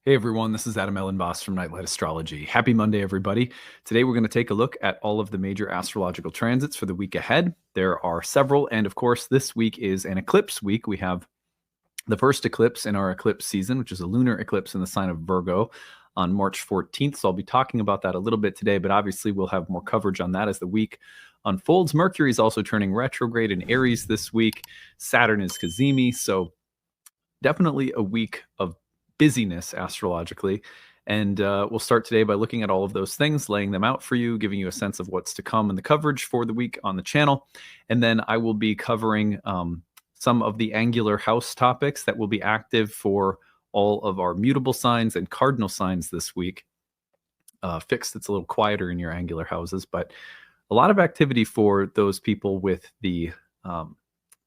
Hey everyone, this is Elenbaas from Nightlight Astrology. Happy Monday, everybody. Today we're going to take a look at all of the major astrological transits for the week ahead. There are several, and of course, this week is an eclipse week. We have the first eclipse in our eclipse season, which is a lunar eclipse in the sign of Virgo on March 14th. So I'll be talking about that a little bit today, but obviously we'll have more coverage on that as the week unfolds. Mercury is also turning retrograde in Aries this week. Saturn is Cazimi, so definitely a week of busyness astrologically. And we'll start today by looking at all of those things, laying them out for you, giving you a sense of what's to come in the coverage for the week on the channel. And then I will be covering some of the angular house topics that will be active for all of our mutable signs and cardinal signs this week. Fixed, it's a little quieter in your angular houses, but a lot of activity for those people with the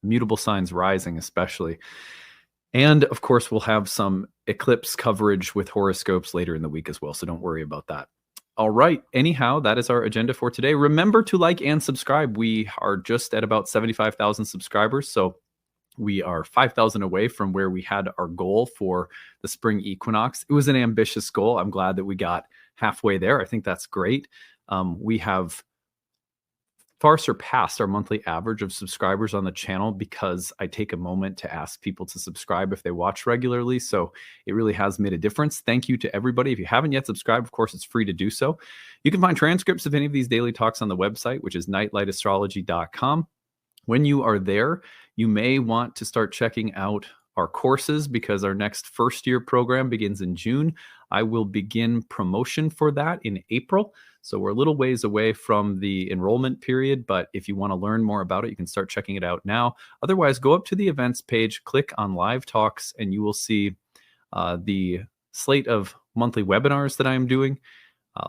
mutable signs rising especially. And of course, we'll have some eclipse coverage with horoscopes later in the week as well, so don't worry about that. All right. Anyhow, that is our agenda for today. Remember to like and subscribe. We are just at about 75,000 subscribers, so we are 5,000 away from where we had our goal for the spring equinox. It was an ambitious goal. I'm glad that we got halfway there. I think that's great. We have far surpassed our monthly average of subscribers on the channel because I take a moment to ask people to subscribe if they watch regularly. So it really has made a difference. Thank you to everybody. If you haven't yet subscribed, of course, it's free to do so. You can find transcripts of any of these daily talks on the website, which is nightlightastrology.com. When you are there, you may want to start checking out our courses because our next first year program begins in June. I will begin promotion for that in April. So we're a little ways away from the enrollment period, but if you want to learn more about it, you can start checking it out now. Otherwise, go up to the events page, click on live talks, and you will see the slate of monthly webinars that I am doing.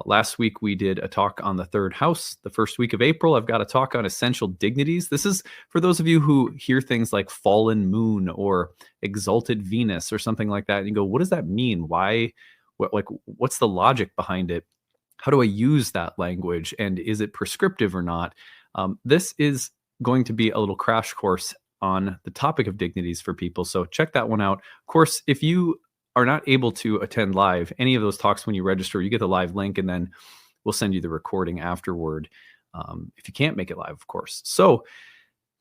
Last week, we did a talk on the third house. The first week of April, I've got a talk on essential dignities. This is for those of you who hear things like fallen moon or exalted Venus or something like that. And you go, what does that mean? Why? What's the logic behind it? How do I use that language? And is it prescriptive or not? This is going to be a little crash course on the topic of dignities for people. So check that one out. Of course, if you are not able to attend live any of those talks when you register, you get the live link and then we'll send you the recording afterward if you can't make it live, of course. So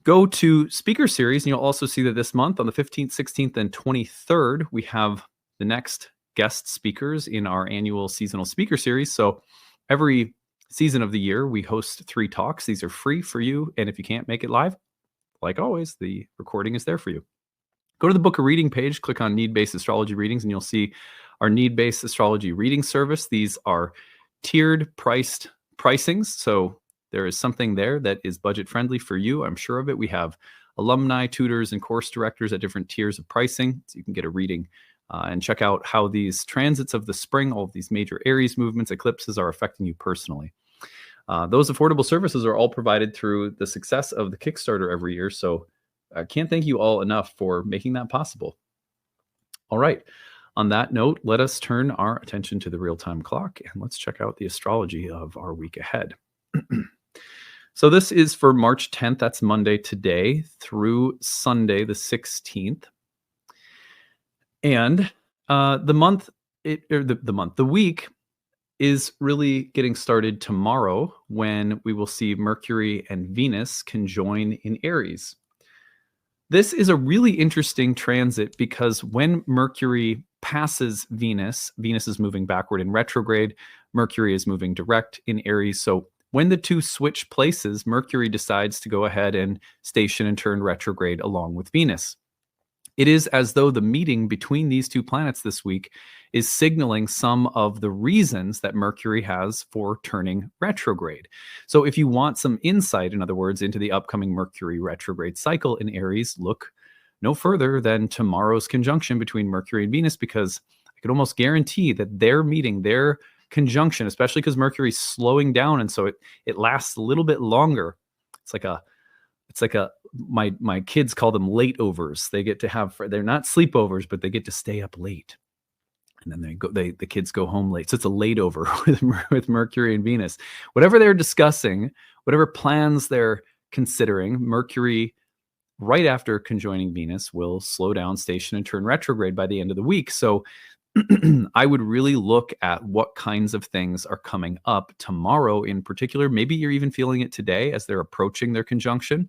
go to speaker series and you'll also see that this month on the 15th, 16th, and 23rd, we have the next guest speakers in our annual seasonal speaker series. So every season of the year, we host 3 talks. These are free for you. And if you can't make it live, like always, the recording is there for you. Go to the book a reading page, click on need-based astrology readings, and you'll see our need-based astrology reading service. These are tiered priced pricings. So there is something there that is budget friendly for you. I'm sure of it. We have alumni, tutors, and course directors at different tiers of pricing. So you can get a reading and check out how these transits of the spring, all of these major Aries movements, eclipses are affecting you personally. Those affordable services are all provided through the success of the Kickstarter every year. So I can't thank you all enough for making that possible. All right. On that note, let us turn our attention to the real-time clock and let's check out the astrology of our week ahead. So this is for March 10th. That's Monday today through Sunday, the 16th. And the week is really getting started tomorrow when we will see Mercury and Venus conjoin in Aries. This is a really interesting transit because when Mercury passes Venus, Venus is moving backward in retrograde, Mercury is moving direct in Aries. So when the two switch places, Mercury decides to go ahead and station and turn retrograde along with Venus. It is as though the meeting between these two planets this week is signaling some of the reasons that Mercury has for turning retrograde. So if you want some insight, in other words, into the upcoming Mercury retrograde cycle in Aries, look no further than tomorrow's conjunction between Mercury and Venus, because I could almost guarantee that their meeting, their conjunction, especially because Mercury is slowing down, and so it lasts a little bit longer. It's like my kids call them late overs. They get to have, they're not sleepovers, but they get to stay up late. And then the kids go home late. So it's a late over with Mercury and Venus. Whatever they're discussing, whatever plans they're considering, Mercury, right after conjoining Venus, will slow down, station, and turn retrograde by the end of the week. So I would really look at what kinds of things are coming up tomorrow in particular. Maybe you're even feeling it today as they're approaching their conjunction,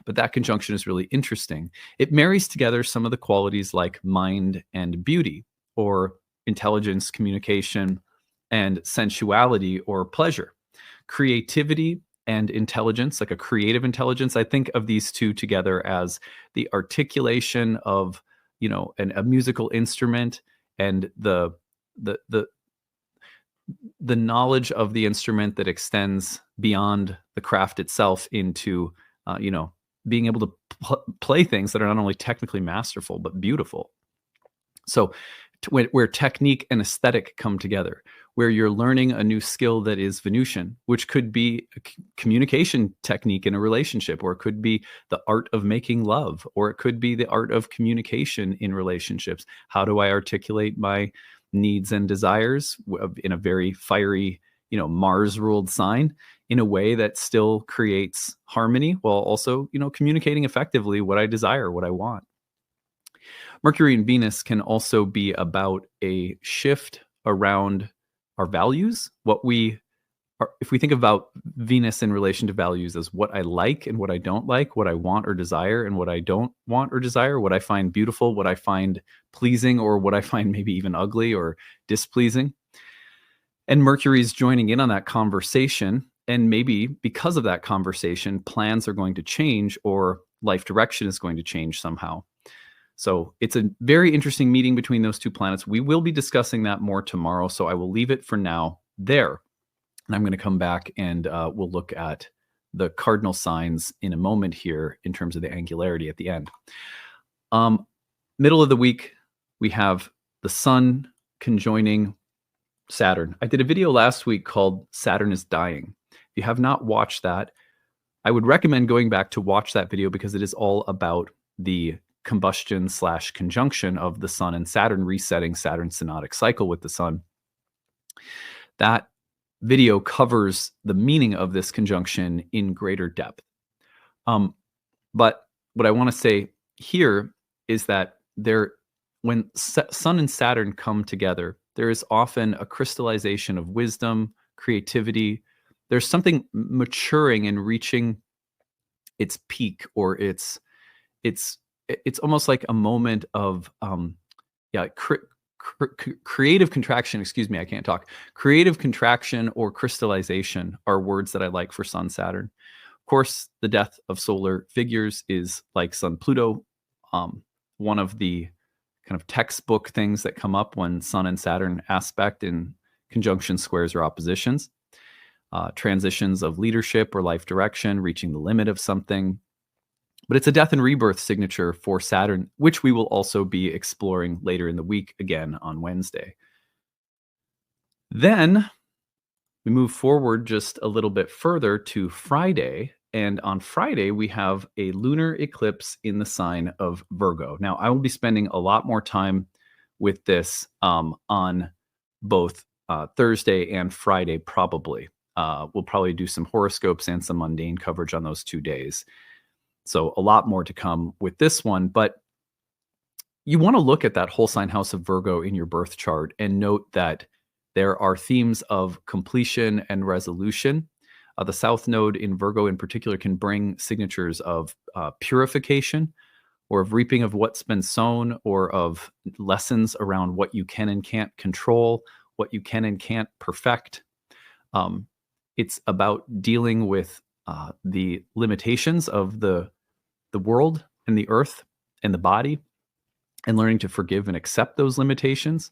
but that conjunction is really interesting. It marries together some of the qualities like mind and beauty, or intelligence, communication, and sensuality or pleasure, creativity and intelligence, like a creative intelligence. I think of these two together as the articulation of, a musical instrument, and the the the knowledge of the instrument that extends beyond the craft itself into, being able to play things that are not only technically masterful but beautiful. So, where technique and aesthetic come together, where you're learning a new skill that is Venusian, which could be a communication technique in a relationship, or it could be the art of making love, or it could be the art of communication in relationships. How do I articulate my needs and desires in a very fiery, Mars ruled sign, in a way that still creates harmony while also, communicating effectively what I desire, what I want. Mercury and Venus can also be about a shift around our values. If we think about Venus in relation to values as what I like and what I don't like, what I want or desire and what I don't want or desire, what I find beautiful, what I find pleasing, or what I find maybe even ugly or displeasing. And Mercury is joining in on that conversation. And maybe because of that conversation, plans are going to change, or life direction is going to change somehow. So it's a very interesting meeting between those two planets. We will be discussing that more tomorrow, so I will leave it for now there. And I'm going to come back and we'll look at the cardinal signs in a moment here in terms of the angularity at the end. Middle of the week, we have the Sun conjoining Saturn. I did a video last week called Saturn is Dying. If you have not watched that, I would recommend going back to watch that video, because it is all about the combustion / conjunction of the Sun and Saturn, resetting Saturn's synodic cycle with the Sun. That video covers the meaning of this conjunction in greater depth. But what I want to say here is that when Sun and Saturn come together, there is often a crystallization of wisdom, creativity. There's something maturing and reaching its peak, or it's almost like a moment of creative contraction. Excuse me, I can't talk. Creative contraction or crystallization are words that I like for Sun Saturn. Of course, the death of solar figures is like Sun Pluto, one of the kind of textbook things that come up when Sun and Saturn aspect in conjunction, squares, or oppositions. Transitions of leadership or life direction, reaching the limit of something. But it's a death and rebirth signature for Saturn, which we will also be exploring later in the week, again on Wednesday. Then we move forward just a little bit further to Friday. And on Friday, we have a lunar eclipse in the sign of Virgo. Now, I will be spending a lot more time with this on both Thursday and Friday, probably. We'll probably do some horoscopes and some mundane coverage on those 2 days. So a lot more to come with this one, but you want to look at that whole sign house of Virgo in your birth chart and note that there are themes of completion and resolution. The South Node in Virgo in particular can bring signatures of purification, or of reaping of what's been sown, or of lessons around what you can and can't control, what you can and can't perfect. It's about dealing with the limitations of the world and the earth and the body, and learning to forgive and accept those limitations,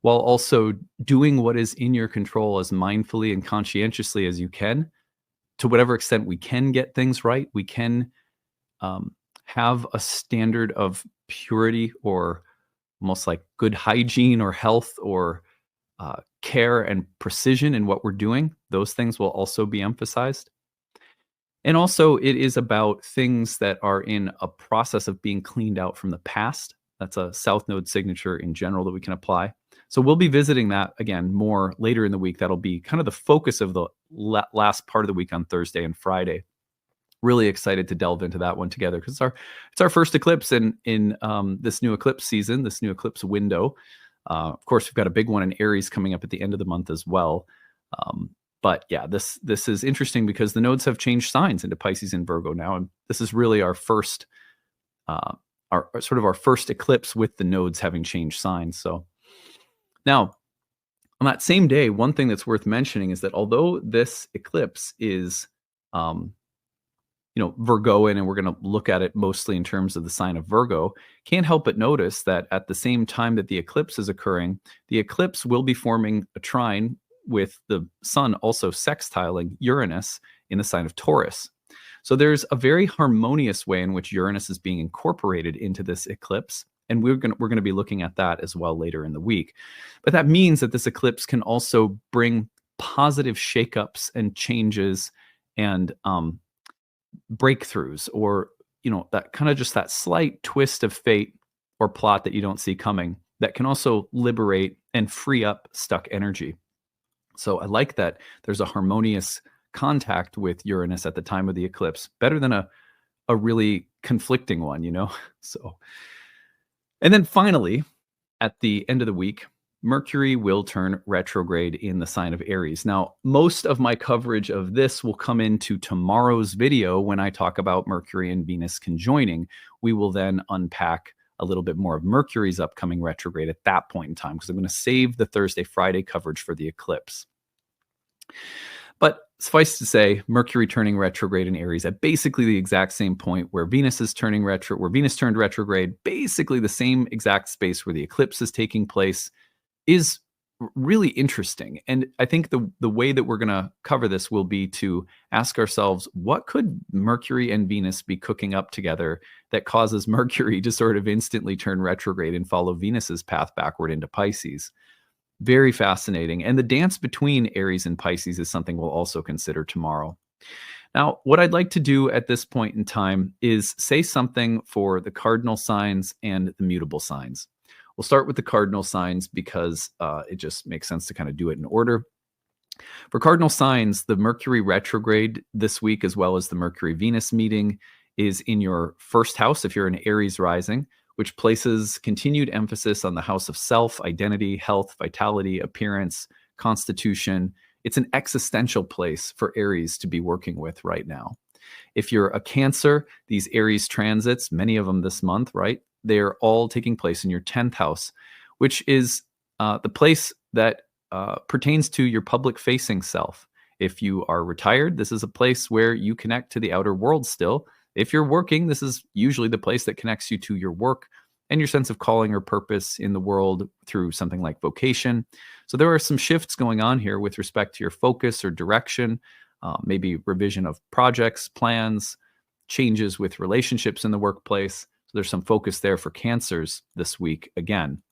while also doing what is in your control as mindfully and conscientiously as you can. To whatever extent we can get things right, we can have a standard of purity, or almost like good hygiene or health, or care and precision in what we're doing. Those things will also be emphasized. And also, it is about things that are in a process of being cleaned out from the past. That's a South Node signature in general that we can apply. So we'll be visiting that again more later in the week. That'll be kind of the focus of the last part of the week on Thursday and Friday. Really excited to delve into that one together, because it's our first eclipse in this new eclipse season, this new eclipse window. Of course, we've got a big one in Aries coming up at the end of the month as well. But yeah, this is interesting because the nodes have changed signs into Pisces and Virgo now, and this is really our first, our first eclipse with the nodes having changed signs. So now, on that same day, one thing that's worth mentioning is that although this eclipse is, Virgoan, and we're going to look at it mostly in terms of the sign of Virgo, can't help but notice that at the same time that the eclipse is occurring, the eclipse will be forming a trine with the sun also sextiling Uranus in the sign of Taurus. So there's a very harmonious way in which Uranus is being incorporated into this eclipse, and we're going to be looking at that as well later in the week. But that means that this eclipse can also bring positive shakeups and changes and breakthroughs, or that kind of just that slight twist of fate or plot that you don't see coming that can also liberate and free up stuck energy. So I like that there's a harmonious contact with Uranus at the time of the eclipse, better than a really conflicting one, So, and then finally, at the end of the week, Mercury will turn retrograde in the sign of Aries. Now, most of my coverage of this will come into tomorrow's video when I talk about Mercury and Venus conjoining. We will then unpack a little bit more of Mercury's upcoming retrograde at that point in time, because I'm going to save the Thursday, Friday coverage for the eclipse. But suffice to say, Mercury turning retrograde in Aries at basically the exact same point where Venus is turning where Venus turned retrograde, basically the same exact space where the eclipse is taking place, is really interesting. And I think the way that we're going to cover this will be to ask ourselves, what could Mercury and Venus be cooking up together that causes Mercury to sort of instantly turn retrograde and follow Venus's path backward into Pisces? Very fascinating. And the dance between Aries and Pisces is something we'll also consider tomorrow. Now, what I'd like to do at this point in time is say something for the cardinal signs and the mutable signs. We'll start with the cardinal signs because it just makes sense to kind of do it in order. For cardinal signs, the Mercury retrograde this week, as well as the Mercury-Venus meeting, is in your first house if you're an Aries rising, which places continued emphasis on the house of self, identity, health, vitality, appearance, constitution. It's an existential place for Aries to be working with right now. If you're a Cancer, these Aries transits, many of them this month, right? They're all taking place in your 10th house, which is the place that pertains to your public-facing self. If you are retired, this is a place where you connect to the outer world still. If you're working, this is usually the place that connects you to your work and your sense of calling or purpose in the world through something like vocation. So there are some shifts going on here with respect to your focus or direction, maybe revision of projects, plans, changes with relationships in the workplace. So there's some focus there for Cancers this week again.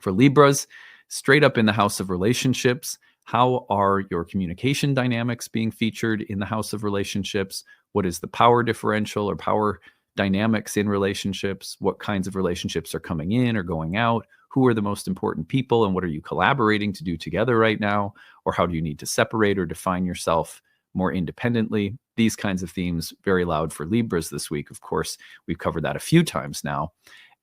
For Libras, straight up in the house of relationships, how are your communication dynamics being featured in the house of relationships? What is the power differential or power dynamics in relationships? What kinds of relationships are coming in or going out? Who are the most important people, and what are you collaborating to do together right now? Or how do you need to separate or define yourself more independently? These kinds of themes very loud for Libras this week. Of course, we've covered that a few times now.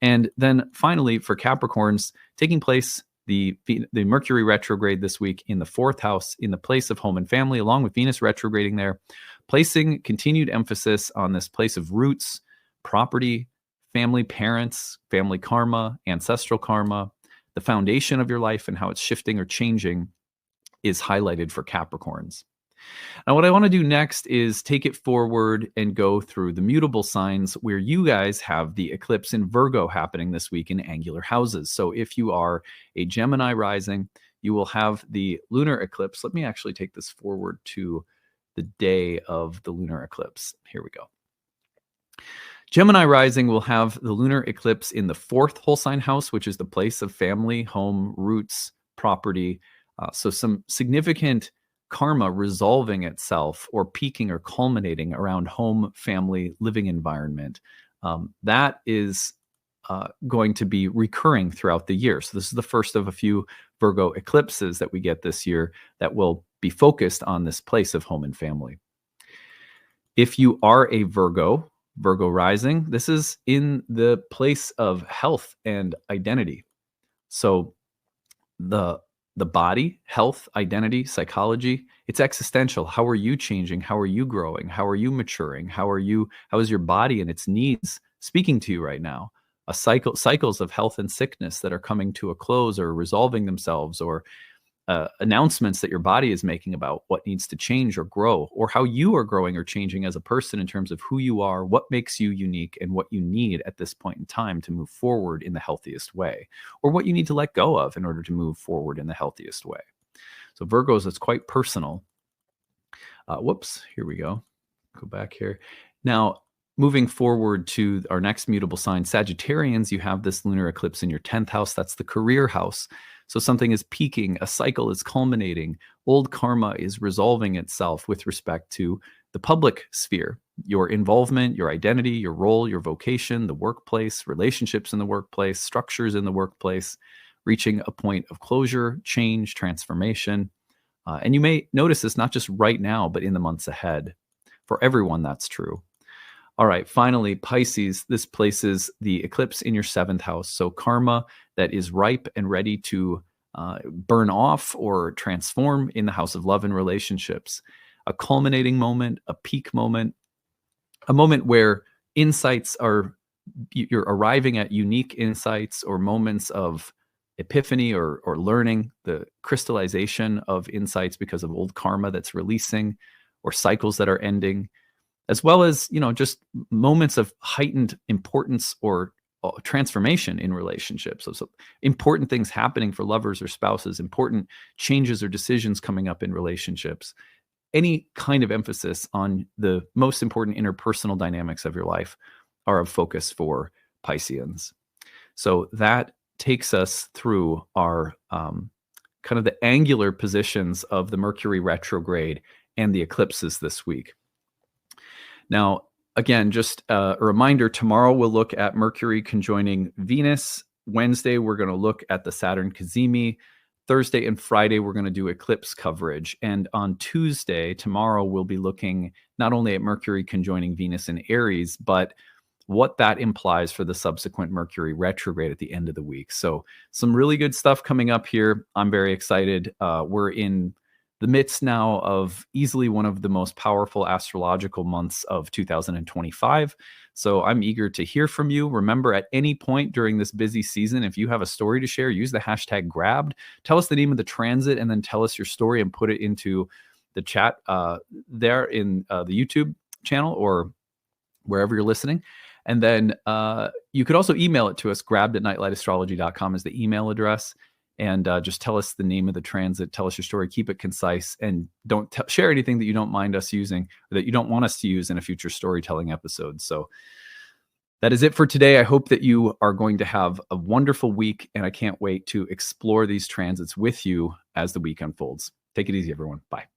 And then finally, for Capricorns, taking place the Mercury retrograde this week in the 4th house in the place of home and family, along with Venus retrograding there, placing continued emphasis on this place of roots, property, family, parents, family karma, ancestral karma. The foundation of your life and how it's shifting or changing is highlighted for Capricorns. Now, what I want to do next is take it forward and go through the mutable signs where you guys have the eclipse in Virgo happening this week in angular houses. So if you are a Gemini rising, you will have the lunar eclipse. Let me actually take this forward to the day of the lunar eclipse. Here we go. Gemini rising will have the lunar eclipse in the 4th whole sign house, which is the place of family, home, roots, property. So some significant karma resolving itself or peaking or culminating around home, family, living environment. That is going to be recurring throughout the year. So this is the first of a few Virgo eclipses that we get this year that will be focused on this place of home and family. If you are a Virgo rising, this is in the place of health and identity. So the body, health, identity, psychology. It's existential. How are you changing? How are you growing? How are you maturing? How is your body and its needs speaking to you right now? A cycles of health and sickness that are coming to a close or resolving themselves, or announcements that your body is making about what needs to change or grow, or how you are growing or changing as a person in terms of who you are, what makes you unique, and what you need at this point in time to move forward in the healthiest way, or what you need to let go of in order to move forward in the healthiest way. So Virgos, it's quite personal. Whoops, here we go. Go back here. Now, moving forward to our next mutable sign, Sagittarians, you have this lunar eclipse in your 10th house. That's the career house. So something is peaking, a cycle is culminating, old karma is resolving itself with respect to the public sphere, your involvement, your identity, your role, your vocation, the workplace, relationships in the workplace, structures in the workplace, reaching a point of closure, change, transformation. And you may notice this not just right now, but in the months ahead. For everyone, that's true. All right, finally, Pisces, this places the eclipse in your 7th house. So karma that is ripe and ready to burn off or transform in the house of love and relationships. A culminating moment, a peak moment, a moment where you're arriving at unique insights or moments of epiphany or learning, the crystallization of insights because of old karma that's releasing, or cycles that are ending, as well as, just moments of heightened importance or transformation in relationships. So important things happening for lovers or spouses, important changes or decisions coming up in relationships. Any kind of emphasis on the most important interpersonal dynamics of your life are of focus for Pisceans. So that takes us through our kind of the angular positions of the Mercury retrograde and the eclipses this week. Now, again, just a reminder, tomorrow we'll look at Mercury conjoining Venus. Wednesday, we're going to look at the Saturn Cazimi. Thursday and Friday, we're going to do eclipse coverage. And on Tuesday, tomorrow, we'll be looking not only at Mercury conjoining Venus in Aries, but what that implies for the subsequent Mercury retrograde at the end of the week. So some really good stuff coming up here. I'm very excited. We're in the midst now of easily one of the most powerful astrological months of 2025. So I'm eager to hear from you. Remember, at any point during this busy season, if you have a story to share, use the hashtag grabbed. Tell us the name of the transit and then tell us your story and put it into the chat there in the YouTube channel or wherever you're listening. And then you could also email it to us. grabbed@nightlightastrology.com is the email address. And just tell us the name of the transit, tell us your story, keep it concise, and don't share anything that you don't mind us using or that you don't want us to use in a future storytelling episode. So that is it for today. I hope that you are going to have a wonderful week, and I can't wait to explore these transits with you as the week unfolds. Take it easy, everyone. Bye.